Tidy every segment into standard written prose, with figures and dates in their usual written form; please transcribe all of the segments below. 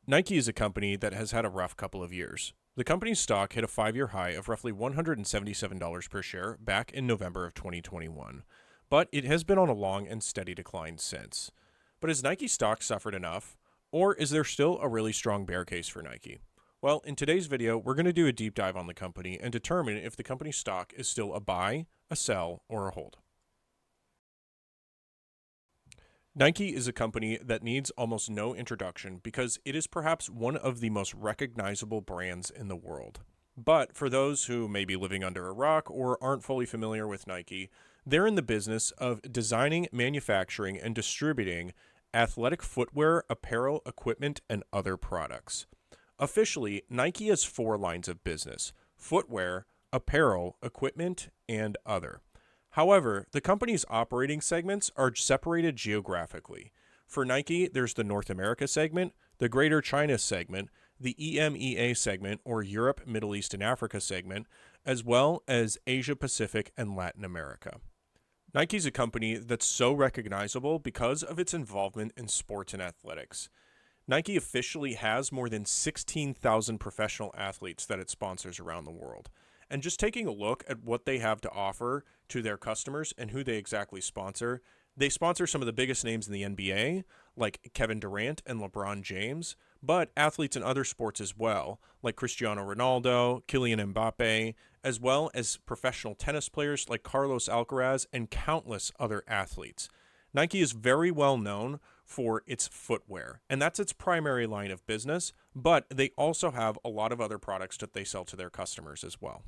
Nike is a company that has had a rough couple of years. The company's stock hit a 5-year high of roughly $177 per share back in November of 2021, but it has been on a long and steady decline since. But has Nike stock suffered enough, or is there still a really strong bear case for Nike? Well, in today's video, we're going to do a deep dive on the company and determine if the company's stock is still a buy, a sell, or a hold. Nike is a company that needs almost no introduction because it is perhaps one of the most recognizable brands in the world. But for those who may be living under a rock or aren't fully familiar with Nike, they're in the business of designing, manufacturing, and distributing athletic footwear, apparel, equipment, and other products. Officially, Nike has 4 lines of business: footwear, apparel, equipment, and other. However, the company's operating segments are separated geographically. For Nike, there's the North America segment, the Greater China segment, the EMEA segment, or Europe, Middle East, and Africa segment, as well as Asia Pacific and Latin America. Nike's a company that's so recognizable because of its involvement in sports and athletics. Nike officially has more than 16,000 professional athletes that it sponsors around the world. And just taking a look at what they have to offer to their customers and who they exactly sponsor, they sponsor some of the biggest names in the NBA, like Kevin Durant and LeBron James, but athletes in other sports as well, like Cristiano Ronaldo, Kylian Mbappe, as well as professional tennis players like Carlos Alcaraz and countless other athletes. Nike is very well known for its footwear, and that's its primary line of business, but they also have a lot of other products that they sell to their customers as well.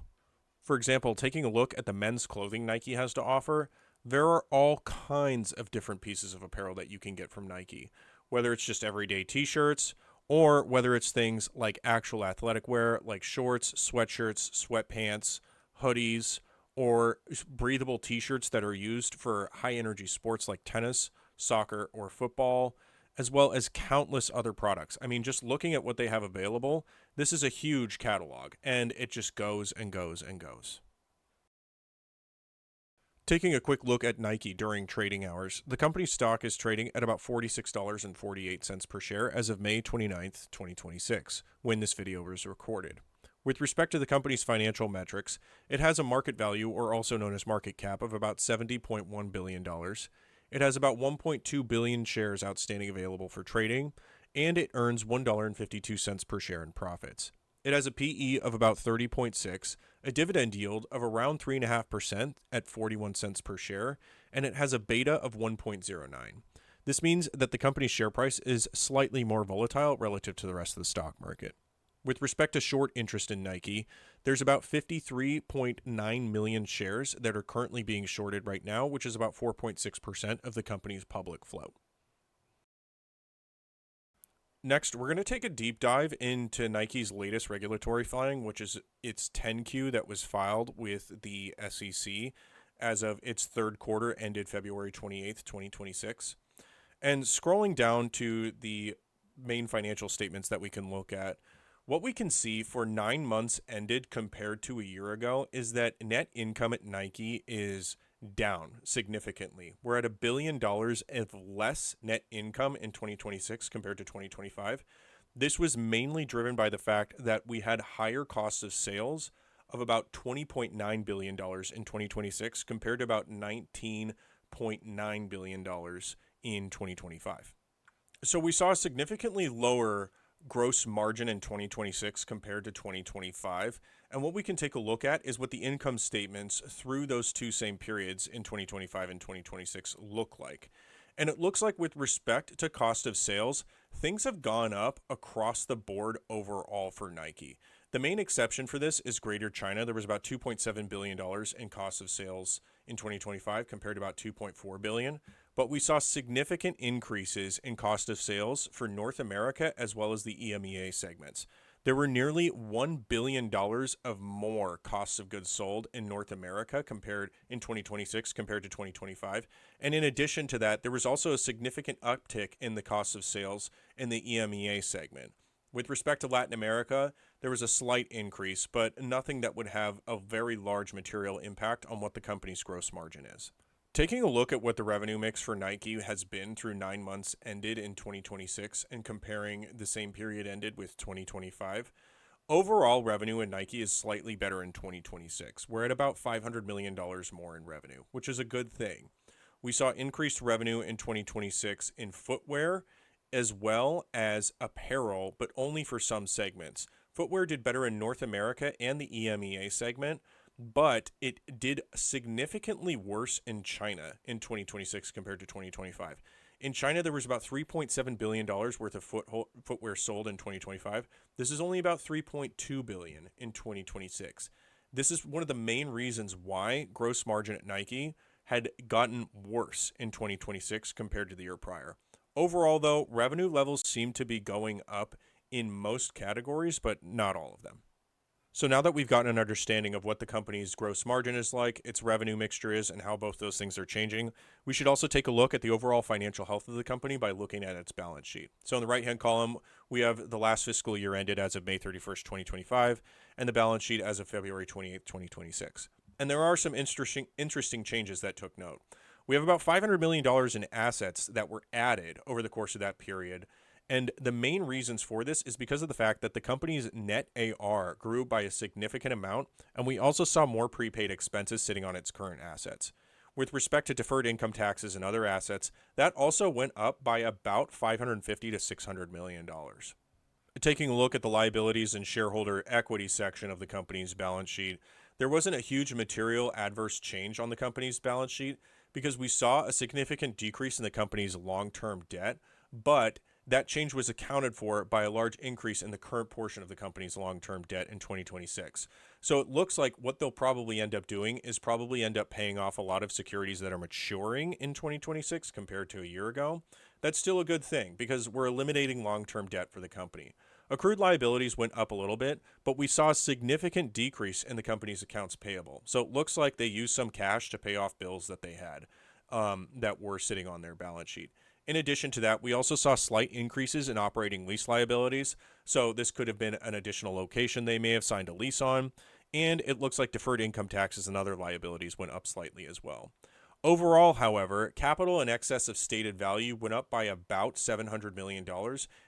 For example, taking a look at the men's clothing Nike has to offer, there are all kinds of different pieces of apparel that you can get from Nike, whether it's just everyday t shirts or whether it's things like actual athletic wear like shorts, sweatshirts, sweatpants, hoodies, or breathable t shirts that are used for high energy sports like tennis, soccer, or football, as well as countless other products. I mean, just looking at what they have available, this is a huge catalog, and it just goes and goes and goes. Taking a quick look at Nike during trading hours, the company's stock is trading at about $46.48 per share as of May 29th, 2026, when this video was recorded. With respect to the company's financial metrics, it has a market value, or also known as market cap, of about $70.1 billion. It has about 1.2 billion shares outstanding available for trading, and it earns $1.52 per share in profits. It has a PE of about 30.6, a dividend yield of around 3.5% at 41 cents per share, and it has a beta of 1.09. This means that the company's share price is slightly more volatile relative to the rest of the stock market. With respect to short interest in Nike, there's about 53.9 million shares that are currently being shorted right now, which is about 4.6% of the company's public float. Next, we're going to take a deep dive into Nike's latest regulatory filing, which is its 10Q that was filed with the SEC as of its third quarter ended February 28th, 2026. And scrolling down to the main financial statements that we can look at, what we can see for 9 months ended compared to a year ago is that net income at Nike is down significantly. We're at $1 billion of less net income in 2026 compared to 2025. This was mainly driven by the fact that we had higher costs of sales of about $20.9 billion in 2026 compared to about $19.9 billion in 2025. So we saw a significantly lower gross margin in 2026 compared to 2025. And what we can take a look at is what the income statements through those two same periods in 2025 and 2026 look like. And it looks like with respect to cost of sales, things have gone up across the board overall for Nike. The main exception for this is Greater China. There was about $2.7 billion in cost of sales in 2025 compared to about $2.4 billion. But we saw significant increases in cost of sales for North America as well as the EMEA segments. There were nearly $1 billion of more costs of goods sold in North America compared in 2026 compared to 2025. And in addition to that, there was also a significant uptick in the cost of sales in the EMEA segment. With respect to Latin America, there was a slight increase, but nothing that would have a very large material impact on what the company's gross margin is. Taking a look at what the revenue mix for Nike has been through 9 months ended in 2026 and comparing the same period ended with 2025, overall revenue in Nike is slightly better in 2026. We're at about $500 million more in revenue, which is a good thing. We saw increased revenue in 2026 in footwear as well as apparel, but only for some segments. Footwear did better in North America and the EMEA segment, but it did significantly worse in China in 2026 compared to 2025. In China, there was about $3.7 billion worth of footwear sold in 2025. This is only about $3.2 billion in 2026. This is one of the main reasons why gross margin at Nike had gotten worse in 2026 compared to the year prior. Overall, though, revenue levels seem to be going up in most categories, but not all of them. So now that we've gotten an understanding of what the company's gross margin is like, its revenue mixture is, and how both those things are changing, we should also take a look at the overall financial health of the company by looking at its balance sheet. So in the right-hand column, we have the last fiscal year ended as of May 31st, 2025, and the balance sheet as of February 28th, 2026. And there are some interesting changes that took note. We have about $500 million in assets that were added over the course of that period. And the main reasons for this is because of the fact that the company's net AR grew by a significant amount, and we also saw more prepaid expenses sitting on its current assets. With respect to deferred income taxes and other assets, that also went up by about $550 to $600 million. Taking a look at the liabilities and shareholder equity section of the company's balance sheet, there wasn't a huge material adverse change on the company's balance sheet because we saw a significant decrease in the company's long-term debt, but that change was accounted for by a large increase in the current portion of the company's long-term debt in 2026. So it looks like what they'll probably end up doing is probably end up paying off a lot of securities that are maturing in 2026 compared to a year ago. That's still a good thing because we're eliminating long-term debt for the company. Accrued liabilities went up a little bit, but we saw a significant decrease in the company's accounts payable. So it looks like they used some cash to pay off bills that they had that were sitting on their balance sheet. In addition to that, we also saw slight increases in operating lease liabilities. So this could have been an additional location they may have signed a lease on. And it looks like deferred income taxes and other liabilities went up slightly as well. Overall, however, capital in excess of stated value went up by about $700 million,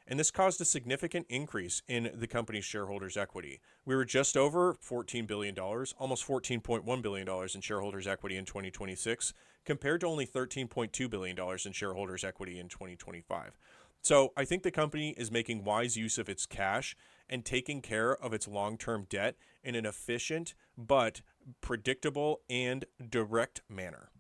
and this caused a significant increase in the company's shareholders' equity. We were just over $14 billion, almost $14.1 billion in shareholders' equity in 2026, compared to only $13.2 billion in shareholders' equity in 2025. So I think the company is making wise use of its cash and taking care of its long-term debt in an efficient but predictable and direct manner.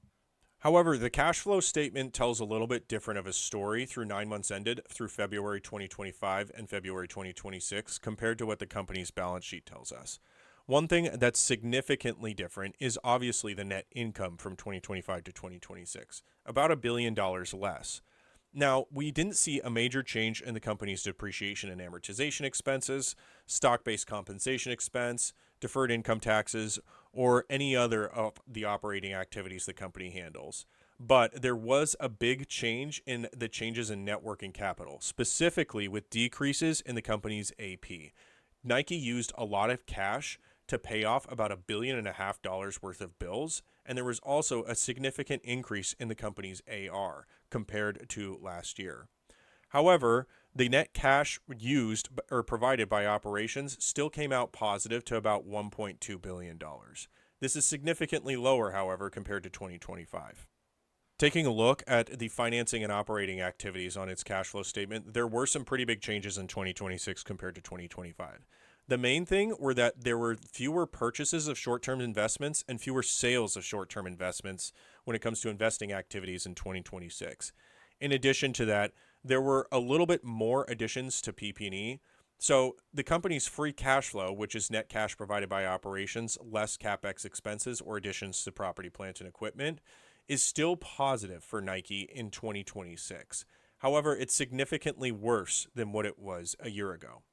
However, the cash flow statement tells a little bit different of a story through 9 months ended through February 2025 and February 2026 compared to what the company's balance sheet tells us. One thing that's significantly different is obviously the net income from 2025 to 2026, about $1 billion less. Now, we didn't see a major change in the company's depreciation and amortization expenses, stock-based compensation expense, deferred income taxes, or any other of the operating activities the company handles. But there was a big change in the changes in net working capital, specifically with decreases in the company's AP. Nike used a lot of cash to pay off about $1.5 billion worth of bills, and there was also a significant increase in the company's AR compared to last year. However, the net cash used or provided by operations still came out positive to about $1.2 billion. This is significantly lower, however, compared to 2025. Taking a look at the financing and operating activities on its cash flow statement, there were some pretty big changes in 2026 compared to 2025. The main thing were that there were fewer purchases of short-term investments and fewer sales of short-term investments when it comes to investing activities in 2026. In addition to that, there were a little bit more additions to PP&E. So the company's free cash flow, which is net cash provided by operations, less CapEx expenses or additions to property, plant, and equipment, is still positive for Nike in 2026. However, it's significantly worse than what it was a year ago.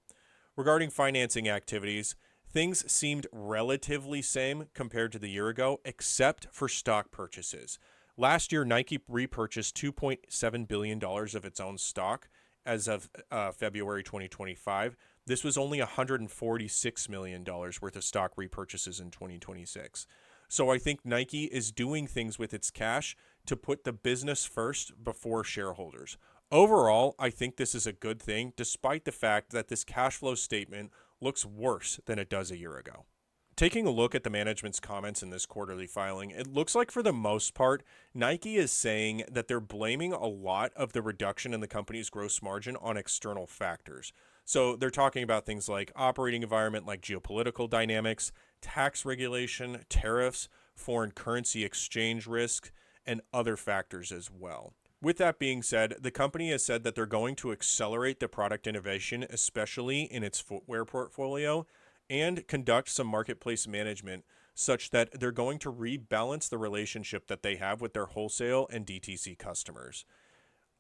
Regarding financing activities, things seemed relatively same compared to the year ago, except for stock purchases. Last year, Nike repurchased $2.7 billion of its own stock as of February 2025. This was only $146 million worth of stock repurchases in 2026. So I think Nike is doing things with its cash to put the business first before shareholders. Overall, I think this is a good thing, despite the fact that this cash flow statement looks worse than it does a year ago. Taking a look at the management's comments in this quarterly filing, it looks like for the most part, Nike is saying that they're blaming a lot of the reduction in the company's gross margin on external factors. So they're talking about things like operating environment, like geopolitical dynamics, tax regulation, tariffs, foreign currency exchange risk, and other factors as well. With that being said, the company has said that they're going to accelerate the product innovation, especially in its footwear portfolio, and conduct some marketplace management such that they're going to rebalance the relationship that they have with their wholesale and DTC customers.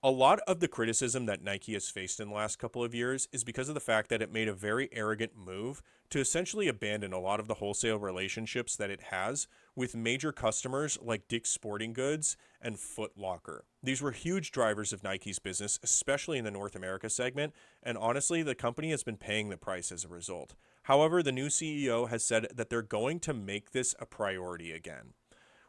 A lot of the criticism that Nike has faced in the last couple of years is because of the fact that it made a very arrogant move to essentially abandon a lot of the wholesale relationships that it has with major customers like Dick's Sporting Goods and Foot Locker. These were huge drivers of Nike's business, especially in the North America segment, and honestly, the company has been paying the price as a result. However, the new CEO has said that they're going to make this a priority again.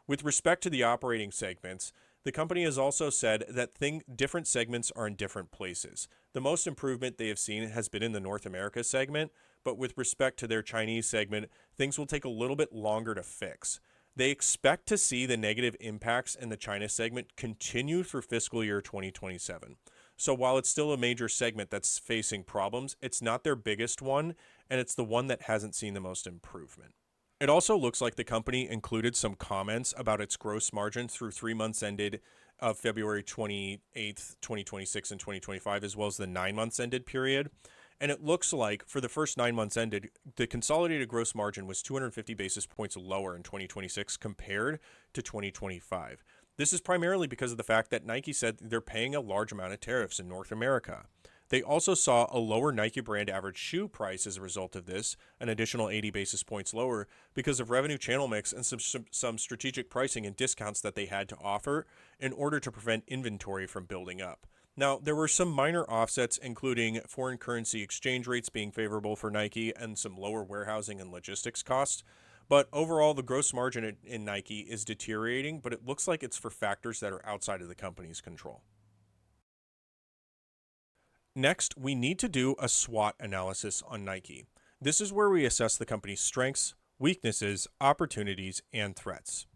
With respect to the operating segments, the company has also said that different segments are in different places. The most improvement they have seen has been in the North America segment, but with respect to their Chinese segment, things will take a little bit longer to fix. They expect to see the negative impacts in the China segment continue through fiscal year 2027. So while it's still a major segment that's facing problems, it's not their biggest one, and it's the one that hasn't seen the most improvement. It also looks like the company included some comments about its gross margin through 3 months ended of February 28th, 2026 and 2025, as well as the 9 months ended period. And it looks like for the first 9 months ended, the consolidated gross margin was 250 basis points lower in 2026 compared to 2025. This is primarily because of the fact that Nike said they're paying a large amount of tariffs in North America. They also saw a lower Nike brand average shoe price as a result of this, an additional 80 basis points lower because of revenue channel mix and some strategic pricing and discounts that they had to offer in order to prevent inventory from building up. Now, there were some minor offsets, including foreign currency exchange rates being favorable for Nike and some lower warehousing and logistics costs. But overall, the gross margin in Nike is deteriorating, but it looks like it's for factors that are outside of the company's control. Next, we need to do a SWOT analysis on Nike. This is where we assess the company's strengths, weaknesses, opportunities, and threats.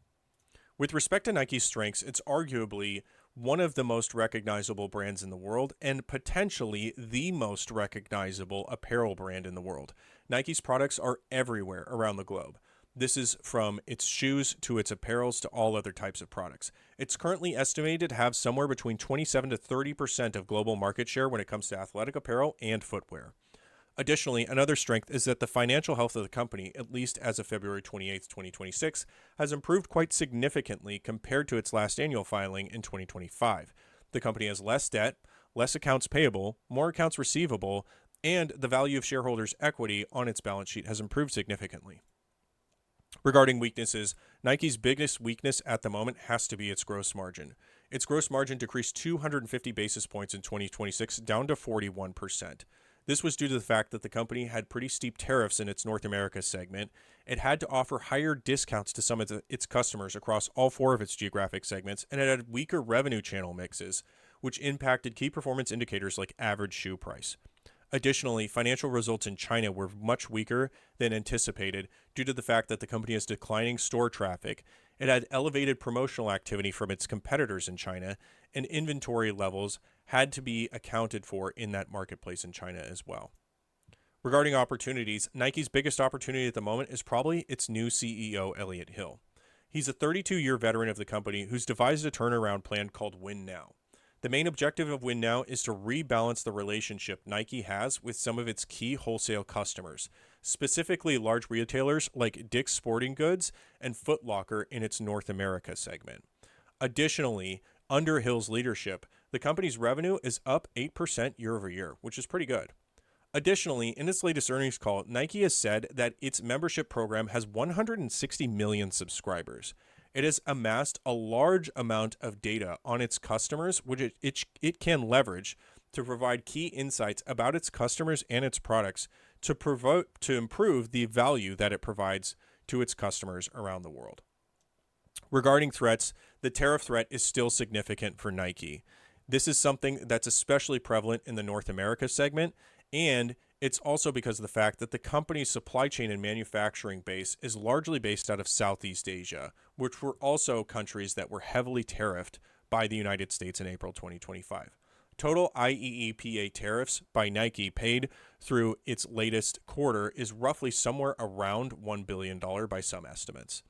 With respect to Nike's strengths, it's arguably one of the most recognizable brands in the world and potentially the most recognizable apparel brand in the world. Nike's products are everywhere around the globe. This is from its shoes to its apparels to all other types of products. It's currently estimated to have somewhere between 27 to 30% of global market share when it comes to athletic apparel and footwear. Additionally, another strength is that the financial health of the company, at least as of February 28, 2026, has improved quite significantly compared to its last annual filing in 2025. The company has less debt, less accounts payable, more accounts receivable, and the value of shareholders' equity on its balance sheet has improved significantly. Regarding weaknesses, Nike's biggest weakness at the moment has to be its gross margin. Its gross margin decreased 250 basis points in 2026 down to 41%. This was due to the fact that the company had pretty steep tariffs in its North America segment. It had to offer higher discounts to some of its customers across all 4 of its geographic segments, and it had weaker revenue channel mixes, which impacted key performance indicators like average shoe price. Additionally, financial results in China were much weaker than anticipated due to the fact that the company has declining store traffic. It had elevated promotional activity from its competitors in China, and inventory levels had to be accounted for in that marketplace in China as well. Regarding opportunities, Nike's biggest opportunity at the moment is probably its new CEO, Elliott Hill. He's a 32-year veteran of the company who's devised a turnaround plan called Win Now. The main objective of Win Now is to rebalance the relationship Nike has with some of its key wholesale customers, specifically large retailers like Dick's Sporting Goods and Foot Locker in its North America segment. Additionally, under Hill's leadership, the company's revenue is up 8% year over year, which is pretty good. Additionally, in its latest earnings call, Nike has said that its membership program has 160 million subscribers. It has amassed a large amount of data on its customers, which it can leverage to provide key insights about its customers and its products to improve the value that it provides to its customers around the world. Regarding threats, the tariff threat is still significant for Nike. This is something that's especially prevalent in the North America segment, and it's also because of the fact that the company's supply chain and manufacturing base is largely based out of Southeast Asia, which were also countries that were heavily tariffed by the United States in April 2025. Total IEEPA tariffs by Nike paid through its latest quarter is roughly somewhere around $1 billion by some estimates.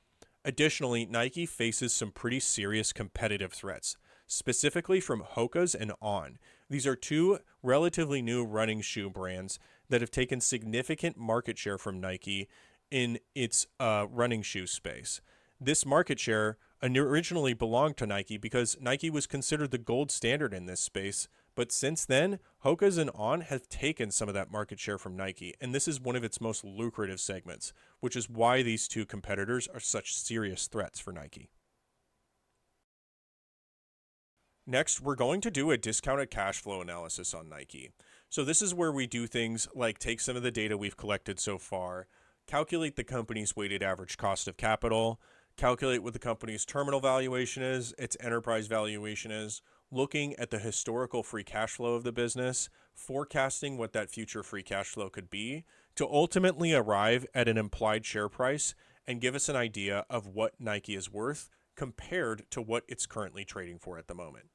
Additionally, Nike faces some pretty serious competitive threats, specifically from Hoka's and On. These are two relatively new running shoe brands that have taken significant market share from Nike in its running shoe space. This market share originally belonged to Nike because Nike was considered the gold standard in this space, but since then, Hoka's and On have taken some of that market share from Nike, and this is one of its most lucrative segments, which is why these two competitors are such serious threats for Nike. Next, we're going to do a discounted cash flow analysis on Nike. So this is where we do things like take some of the data we've collected so far, calculate the company's weighted average cost of capital, calculate what the company's terminal valuation is, its enterprise valuation is, looking at the historical free cash flow of the business, forecasting what that future free cash flow could be, to ultimately arrive at an implied share price and give us an idea of what Nike is worth compared to what it's currently trading for at the moment.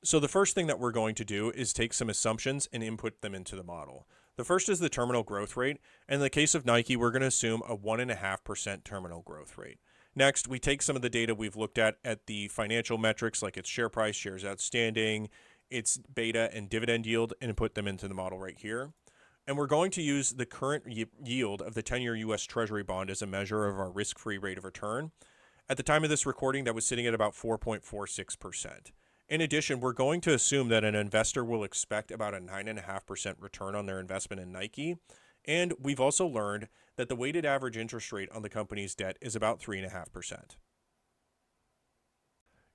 So the first thing that we're going to do is take some assumptions and input them into the model. The first is the terminal growth rate. And in the case of Nike, we're going to assume a 1.5% terminal growth rate. Next, we take some of the data we've looked at the financial metrics like its share price, shares outstanding, its beta and dividend yield, and put them into the model right here. And we're going to use the current yield of the 10-year U.S. Treasury bond as a measure of our risk-free rate of return. At the time of this recording, that was sitting at about 4.46%. In addition, we're going to assume that an investor will expect about a 9.5% return on their investment in Nike. And we've also learned that the weighted average interest rate on the company's debt is about 3.5%.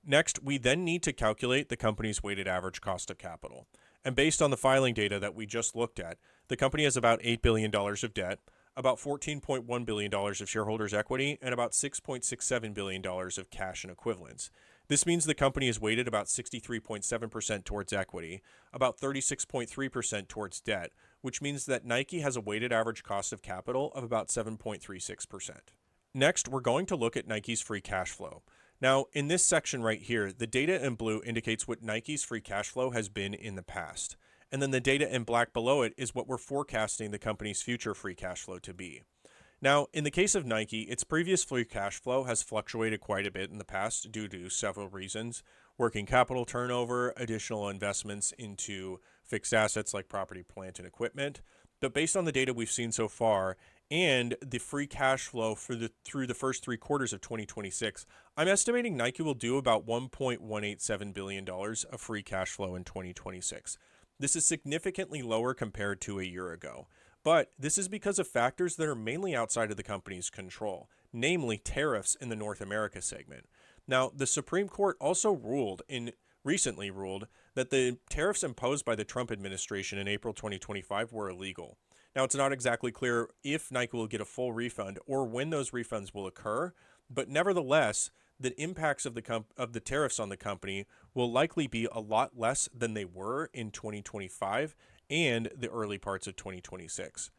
Next, we then need to calculate the company's weighted average cost of capital. And based on the filing data that we just looked at, the company has about $8 billion of debt, about $14.1 billion of shareholders' equity, and about $6.67 billion of cash and equivalents. This means the company is weighted about 63.7% towards equity, about 36.3% towards debt, which means that Nike has a weighted average cost of capital of about 7.36%. Next, we're going to look at Nike's free cash flow. Now, in this section right here, the data in blue indicates what Nike's free cash flow has been in the past. And then the data in black below it is what we're forecasting the company's future free cash flow to be. Now, in the case of Nike, its previous free cash flow has fluctuated quite a bit in the past due to several reasons: working capital turnover, additional investments into fixed assets like property, plant, and equipment. But based on the data we've seen so far and the free cash flow through the first 3 quarters of 2026, I'm estimating Nike will do about $1.187 billion of free cash flow in 2026. This is significantly lower compared to a year ago. But this is because of factors that are mainly outside of the company's control, namely tariffs in the North America segment. Now, the Supreme Court also recently ruled that the tariffs imposed by the Trump administration in April 2025 were illegal. Now, it's not exactly clear if Nike will get a full refund or when those refunds will occur, but nevertheless, the impacts of the tariffs on the company will likely be a lot less than they were in 2025 and the early parts of 2026.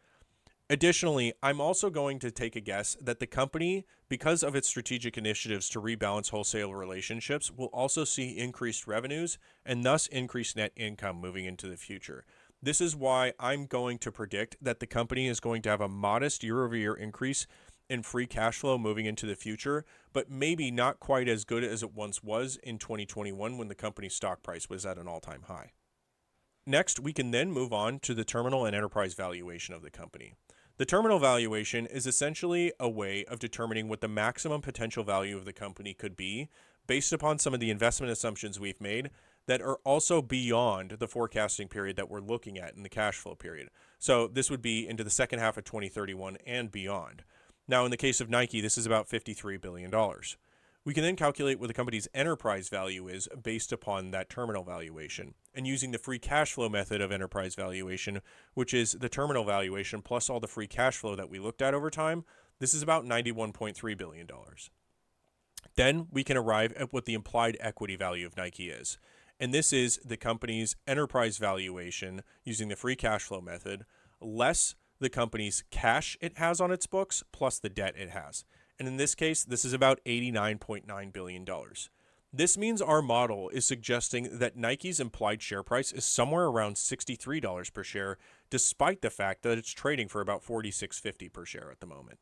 Additionally, I'm also going to take a guess that the company, because of its strategic initiatives to rebalance wholesale relationships, will also see increased revenues and thus increased net income moving into the future. This is why I'm going to predict that the company is going to have a modest year-over-year increase in free cash flow moving into the future, but maybe not quite as good as it once was in 2021 when the company's stock price was at an all-time high. Next, we can then move on to the terminal and enterprise valuation of the company. The terminal valuation is essentially a way of determining what the maximum potential value of the company could be based upon some of the investment assumptions we've made that are also beyond the forecasting period that we're looking at in the cash flow period. So this would be into the second half of 2031 and beyond. Now, in the case of Nike, this is about $53 billion. We can then calculate what the company's enterprise value is based upon that terminal valuation. And using the free cash flow method of enterprise valuation, which is the terminal valuation plus all the free cash flow that we looked at over time, this is about $91.3 billion. Then we can arrive at what the implied equity value of Nike is. And this is the company's enterprise valuation using the free cash flow method, less the company's cash it has on its books, plus the debt it has. And in this case, this is about $89.9 billion. This means our model is suggesting that Nike's implied share price is somewhere around $63 per share, despite the fact that it's trading for about $46.50 per share at the moment.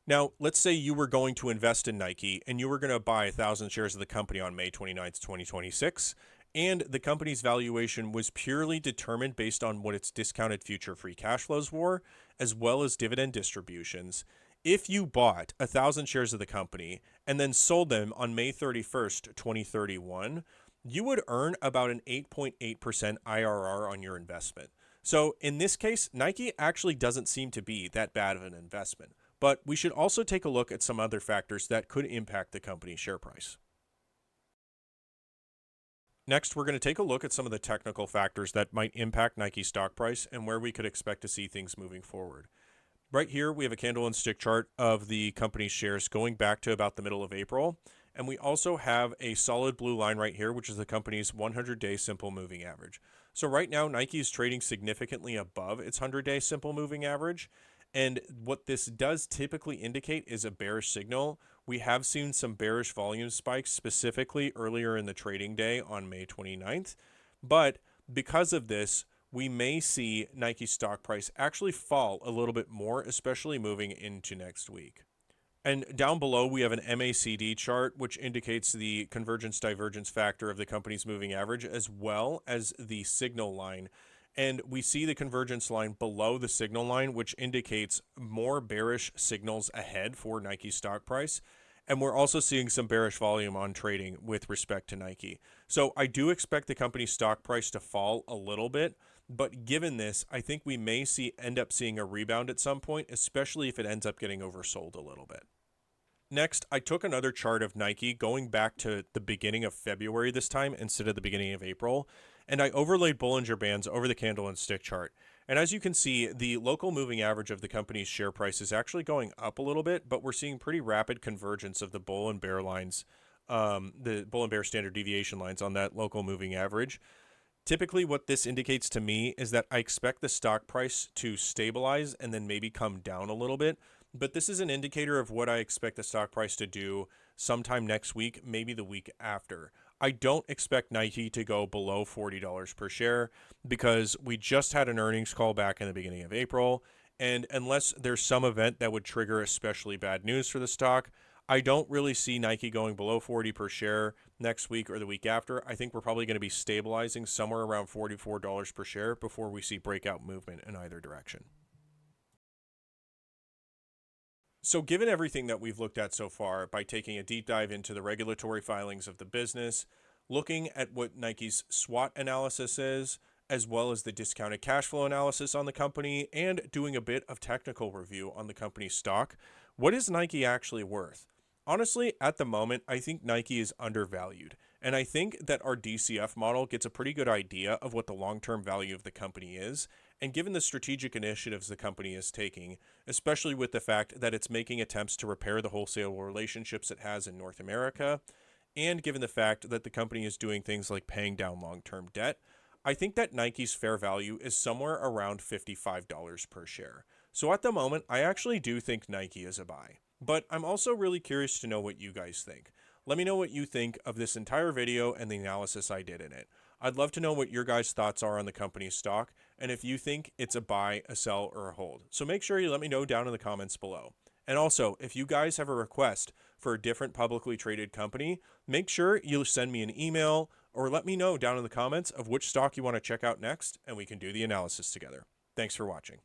Now, let's say you were going to invest in Nike and you were going to buy 1,000 shares of the company on May 29th, 2026, and the company's valuation was purely determined based on what its discounted future free cash flows were, as well as dividend distributions. If you bought 1,000 shares of the company and then sold them on May 31st, 2031, you would earn about an 8.8% IRR on your investment. So in this case, Nike actually doesn't seem to be that bad of an investment. But we should also take a look at some other factors that could impact the company's share price. Next, we're going to take a look at some of the technical factors that might impact Nike's stock price and where we could expect to see things moving forward. Right here, we have a candle and stick chart of the company's shares going back to about the middle of April. And we also have a solid blue line right here, which is the company's 100-day simple moving average. So right now, Nike is trading significantly above its 100-day simple moving average. And what this does typically indicate is a bearish signal. We have seen some bearish volume spikes specifically earlier in the trading day on May 29th. But because of this, we may see Nike stock price actually fall a little bit more, especially moving into next week. And down below, we have an MACD chart, which indicates the convergence divergence factor of the company's moving average, as well as the signal line. And we see the convergence line below the signal line, which indicates more bearish signals ahead for Nike stock price. And we're also seeing some bearish volume on trading with respect to Nike. So I do expect the company's stock price to fall a little bit. But given this, I think we may end up seeing a rebound at some point, especially if it ends up getting oversold a little bit. Next, I took another chart of Nike going back to the beginning of February this time instead of the beginning of April, and I overlaid Bollinger Bands over the candle and stick chart. And as you can see, the local moving average of the company's share price is actually going up a little bit, but we're seeing pretty rapid convergence of the bull and bear lines, the bull and bear standard deviation lines on that local moving average. Typically, what this indicates to me is that I expect the stock price to stabilize and then maybe come down a little bit. But this is an indicator of what I expect the stock price to do sometime next week, maybe the week after. I don't expect Nike to go below $40 per share because we just had an earnings call back in the beginning of April. And unless there's some event that would trigger especially bad news for the stock, I don't really see Nike going below 40 per share next week or the week after. I think we're probably going to be stabilizing somewhere around $44 per share before we see breakout movement in either direction. So given everything that we've looked at so far, by taking a deep dive into the regulatory filings of the business, looking at what Nike's SWOT analysis is, as well as the discounted cash flow analysis on the company, and doing a bit of technical review on the company's stock, what is Nike actually worth? Honestly, at the moment, I think Nike is undervalued. And I think that our DCF model gets a pretty good idea of what the long-term value of the company is. And given the strategic initiatives the company is taking, especially with the fact that it's making attempts to repair the wholesale relationships it has in North America, and given the fact that the company is doing things like paying down long-term debt, I think that Nike's fair value is somewhere around $55 per share. So at the moment, I actually do think Nike is a buy. But I'm also really curious to know what you guys think. Let me know what you think of this entire video and the analysis I did in it. I'd love to know what your guys' thoughts are on the company's stock, and if you think it's a buy, a sell, or a hold. So make sure you let me know down in the comments below. And also, if you guys have a request for a different publicly traded company, make sure you send me an email or let me know down in the comments of which stock you want to check out next, and we can do the analysis together. Thanks for watching.